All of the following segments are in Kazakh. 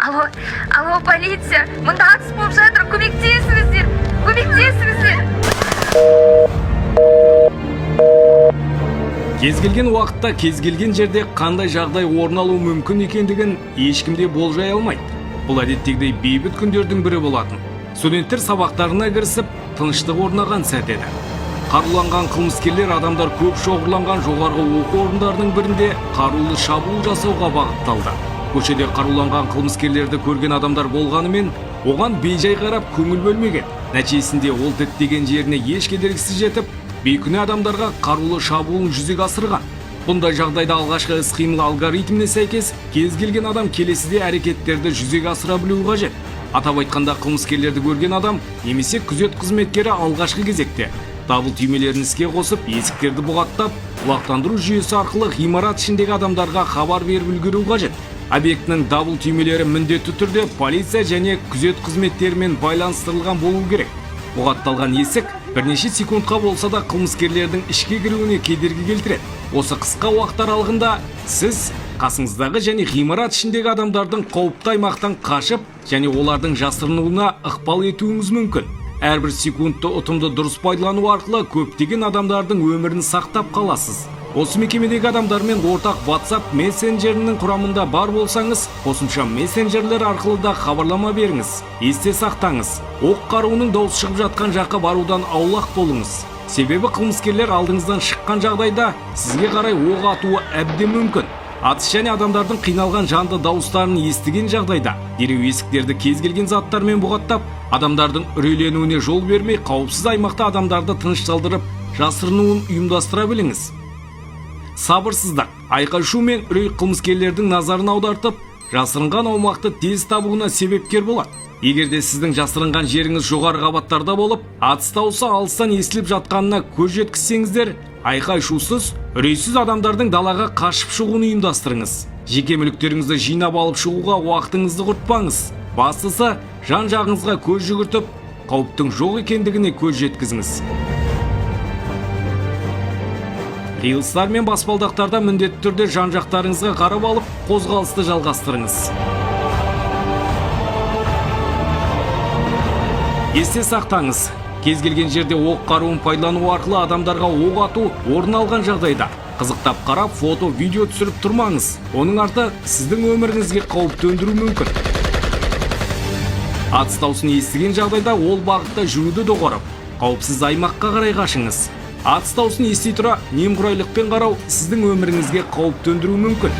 Алло, полиция, мында атыс болып жатыр, көмектесіңіздер. Кез келген уақытта, кез келген жерде қандай жағдай орын алуы мүмкін екендігін ешкімде болжай алмайды. Бұл әдеттегідей бейбіт күндердің бірі болатын. Студенттер сабақтарына кірісіп, тыныштық орнаған сәт еді. Қаруланған қылмыскерлер адамдар көп шоғырланған жоғарғы оқу орындарының бірінде қарулы шабуыл жасауға бағытталды. Көшеде қаруланған қылмыскерлерді көрген адамдар болғанымен, оған бейжай қарап көңіл бөлмеген. Нәтижесінде ол діттеген жеріне еш кедергісіз жетіп, бейкүнә адамдарға қарулы шабуылын жүзеге асырған. Бұндай жағдайда алғашқы іс-қимыл алгоритміне сәйкес, кез келген адам келесіде әрекеттерді жүзеге асыра білуі қажет. Атап айтқанда, қылмыскерлерді көрген адам немесе күзет қызметкері алғашқы кезекте дабыл түймелерін іске қосып, есіктерді бұғаттап, құлақтандыру жүйесі арқылы ғимарат ішіндегі адамдарға хабар беріп үлгеру қажет. Объектінің дабыл түймелері міндетті түрде полиция және күзет қызметтерімен байланыстырылған болу керек. Бұғатталған есік бірнеше секундқа болса да қылмыскерлердің ішке кіруіне кедергі келтіреді. Осы қысқа уақыт аралығында сіз қасыңыздағы және ғимарат ішіндегі адамдардың қауіпті аймақтан қашып және олардың жасырынуына ықпал етуіңіз мүмкін. Әрбір секундты ұтымды дұрыс пайдалану арқылы көптеген адамдардың өмірін сақтап қаласыз. Осы мекемедегі адамдармен ортақ WhatsApp мессенджерінің құрамында бар болсаңыз, қосымша мессенджерлер арқылы да хабарлама беріңіз. Есте сақтаңыз, оқ қаруының дауысы шығып жатқан жаққа барудан аулақ болыңыз. Себебі қылмыскерлер алдыңыздан шыққан жағдайда сізге қарай оқ атуы әбден мүмкін. Атыс және адамдардың қиналған жанды дауыстарын естіген жағдайда дереу есіктерді кез келген заттармен бұғаттап, адамдардың үрейленуіне жол бермей, қауіпсіз аймақта адамдарды тынышталдырып, жасырынуын ұйымдастыра біліңіз. Сабырсыздық, айқай-шу мен үрей қылмыскерлердің назарын аудартып, жасырынған аумақты тез табуына себепкер болады. Егерде сіздің жасырынған жеріңіз жоғары қабаттарда болып, атыс дауысы алыстан естіліп жатқанына көз жеткізсеңіздер, айқай-шусыз, үрейсіз адамдардың далаға қашып шығуын ұйымдастырыңыз. Жеке мүліктеріңізді жинап алып шығуға уақытыңызды құртпаңыз. Бастысы, жан-жағыңызға көз жүгіртіп, қауіптің жоқ екендігіне көз жеткізіңіз. Қиылыстар мен баспалдақтарда міндетті түрде жан-жақтарыңызға қарап алып, қозғалысты жалғастырыңыз. Есте сақтаңыз, кез келген жерде оқ қаруын пайдалану арқылы адамдарға оқ ату орын алған жағдайда қызықтап қарап, фото, видео түсіріп тұрмаңыз. Оның арты сіздің өміріңізге қауіп төндіру мүмкін. Атыс дауысын естіген жағдайда ол бағытта жүруді доғарып, қауіпсіз аймаққа қарай қашыңыз. Атыс дауысын ести тұра немқұрайлықпен қарау сіздің өміріңізге қауіп төндіру мүмкін.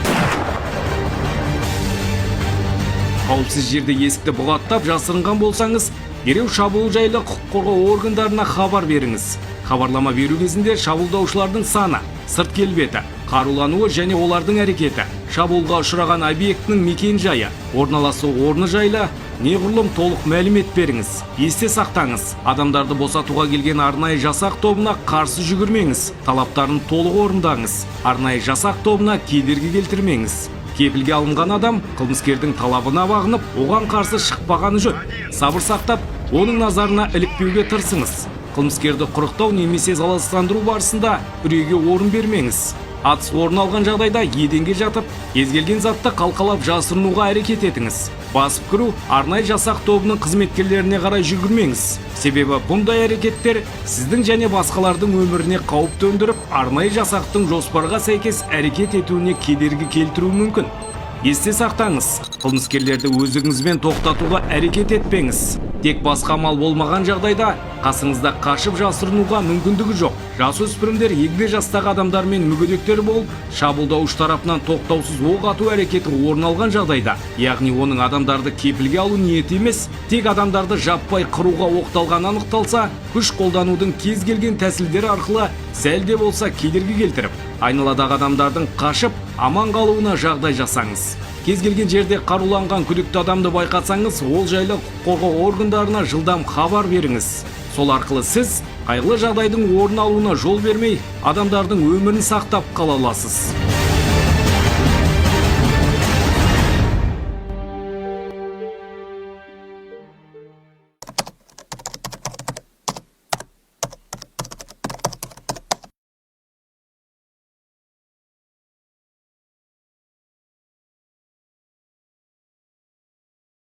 Қауіпсіз жерде есікті бұғаттап жасырынған болсаңыз, дереу шабуыл жайлы құқық қорғау органдарына хабар беріңіз. Хабарлама беру кезінде шабуылдаушылардың саны, сырт келбеті, қарулануы және олардың әрекеті, шабуылға ұшыраған объектінің мекен-жайы, орналасу орны жайлы неғұрлым толық мәлімет беріңіз. Есте сақтаңыз, адамдарды босатуға келген арнайы жасақ тобына қарсы жүгірмеңіз, талаптарын толық орындаңыз. Арнайы жасақ тобына кедергі келтірмеңіз. Кепілге алынған адам қылмыскердің талабына бағынып, оған қарсы шықпағаны жөн. Сабыр сақтап, оның назарына ілікпеуге тырысыңыз. Қылмыскерді құрықтау немесе залалсыздандыру барысында үрейге орын бермеңіз. Атыс орын алған жағдайда еденге жатып, кез келген затты қалқалап жасырынуға әрекет етіңіз. Басып кіру арнайы жасақ тобының қызметкерлеріне қарай жүгірмеңіз. Себебі бұндай әрекеттер сіздің және басқалардың өміріне қауіп төндіріп, арнайы жасақтың жоспарға сәйкес әрекет етуіне кедергі келтіруі мүмкін. Есте сақтаңыз, қылмыскерлерді өздігіңізбен тоқтатуға әрекет етпеңіз. Тек басқа амал болмаған жағдайда қасыңызда қашып жасырынуға мүмкіндігі жоқ. Жасөспірімдер егде жастағы адамдармен мүгедектер болып, шабуылдауыш тарапынан тоқтаусыз оқ ату әрекеті орын алған жағдайда, яғни оның адамдарды кепілге алу ниеті емес, тек адамдарды жаппай қыруға оқталған анықталса, күш қолданудың кез келген тәсілдері арқылы сәл де болса кедергі келтіріп, айналадағы адамдардың қашып аман қалуына жағдай жасаңыз. Кез келген жерде қаруланған күдікті адамды байқасаңыз, ол жайлы құқық қорғау органдарына жылдам хабар беріңіз. Сол арқылы сіз қайғылы жағдайдың орын алуына жол бермей, адамдардың өмірін сақтап қала аласыз.